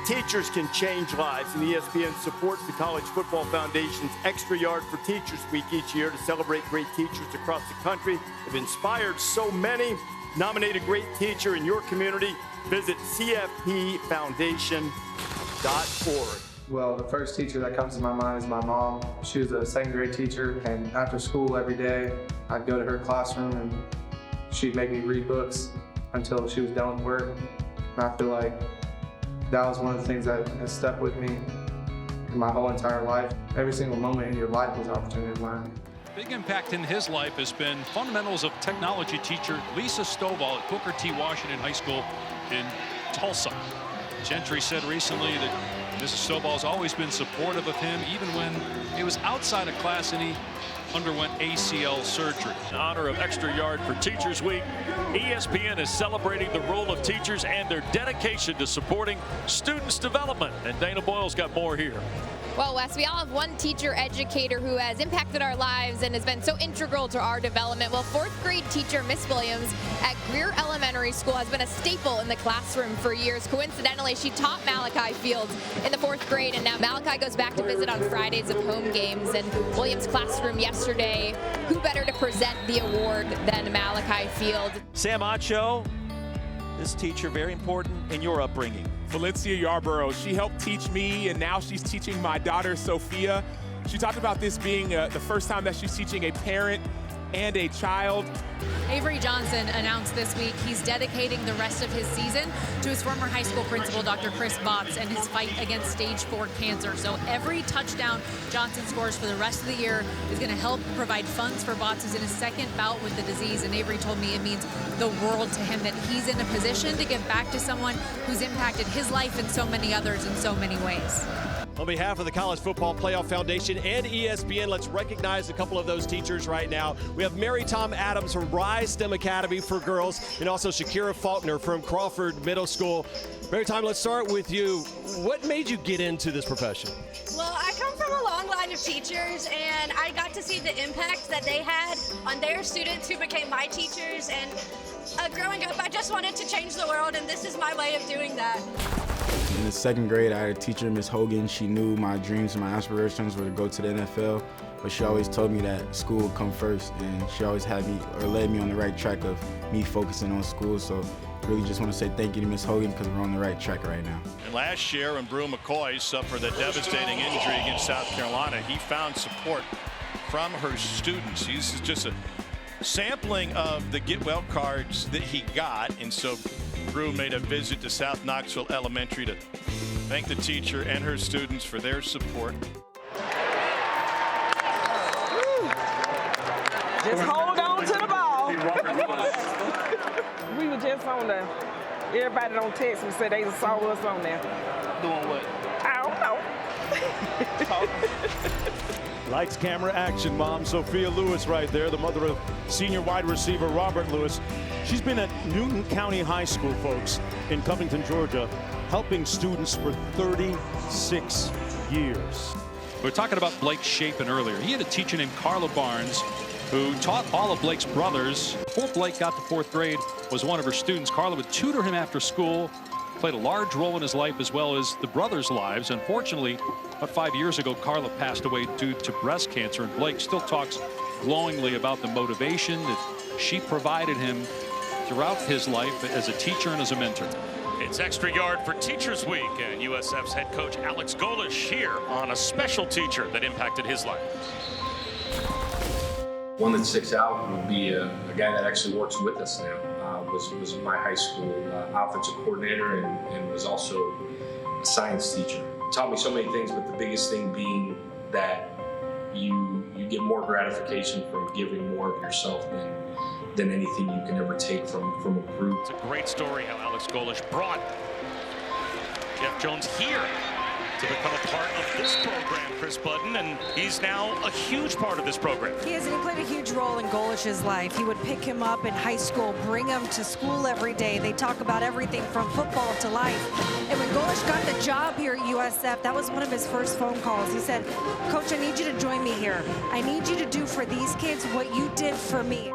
Teachers can change lives, and ESPN supports the College Football Foundation's Extra Yard for Teachers Week each year to celebrate great teachers across the country. They've inspired so many. Nominate a great teacher in your community. Visit cfpfoundation.org. Well, the first teacher that comes to my mind is my mom. She was a second grade teacher, and after school every day, I'd go to her classroom and she'd make me read books until she was done with work. And I feel like that was one of the things that has stuck with me in my whole entire life. Every single moment in your life is an opportunity to learn. Big impact in his life has been fundamentals of technology teacher Lisa Stovall at Booker T. Washington High School in Tulsa. Gentry said recently that Mrs. Stovall has always been supportive of him, even when he was outside of class and he underwent ACL surgery. In honor of Extra Yard for Teachers Week, ESPN is celebrating the role of teachers and their dedication to supporting students' development. And Dana Boyle's got more here. Well, Wes, we all have one teacher educator who has impacted our lives and has been so integral to our development. Well, fourth grade teacher Miss Williams at Greer Elementary School has been a staple in the classroom for years. Coincidentally, she taught Malachi Fields in the fourth grade, and now Malachi goes back to visit on Fridays of home games. And Williams' classroom yesterday, who better to present the award than Malachi Fields? Sam Acho, this teacher very important in your upbringing. Valencia Yarborough, she helped teach me, and now she's teaching my daughter, Sophia. She talked about this being the first time that she's teaching a parent and a child. Avery Johnson announced this week he's dedicating the rest of his season to his former high school principal, Dr. Chris Botts, and his fight against stage 4 cancer. So every touchdown Johnson scores for the rest of the year is going to help provide funds for Botts, who's in his second bout with the disease. And Avery told me it means the world to him that he's in a position to give back to someone who's impacted his life and so many others in so many ways. On behalf of the College Football Playoff Foundation and ESPN, let's recognize a couple of those teachers right now. We have Mary Tom Adams from Rise STEM Academy for Girls, and also Shakira Faulkner from Crawford Middle School. Mary Tom, let's start with you. What made you get into this profession? Well, I come from a long line of teachers, and I got to see the impact that they had on their students who became my teachers. And growing up, I just wanted to change the world, and this is my way of doing that. In the second grade, I had a teacher, Miss Hogan. She knew my dreams and my aspirations were to go to the NFL, but she always told me that school would come first, and she always had me, or led me on the right track of me focusing on school. So really just want to say thank you to Miss Hogan, because we're on the right track right now. And last year, when Brew McCoy suffered a devastating injury against South Carolina, he found support from her students. This is just a sampling of the get well cards that he got, and so Brew made a visit to South Knoxville Elementary to thank the teacher and her students for their support. Just hold on to the ball. We were just on there. Everybody don't text me, say they saw us on there. Doing what? I don't know. Lights, camera, action. Mom Sophia Lewis right there, the mother of senior wide receiver Robert Lewis. She's been at Newton County High School, folks, in Covington, Georgia, helping students for 36 years. We were talking about Blake Shapen earlier. He had a teacher named Carla Barnes who taught all of Blake's brothers. Before Blake got to fourth grade, was one of her students. Carla would tutor him after school, played a large role in his life as well as the brothers' lives. Unfortunately, about 5 years ago, Carla passed away due to breast cancer, and Blake still talks glowingly about the motivation that she provided him throughout his life as a teacher and as a mentor. It's Extra Yard for Teachers Week, and USF's head coach Alex Golesh here on a special teacher that impacted his life. One that sticks out would be a guy that actually works with us now. Was my high school offensive coordinator and was also a science teacher. Taught me so many things, but the biggest thing being that you get more gratification from giving more of yourself than anything you can ever take from a group. It's a great story how Alex Golesh brought Jeff Jones here to become a part of this program, Chris Budden, and he's now a huge part of this program. He is, and he played a huge role in Golesh's life. He would pick him up in high school, bring him to school every day. They talk about everything from football to life. And when Golesh got the job here at USF, that was one of his first phone calls. He said, "Coach, I need you to join me here. I need you to do for these kids what you did for me."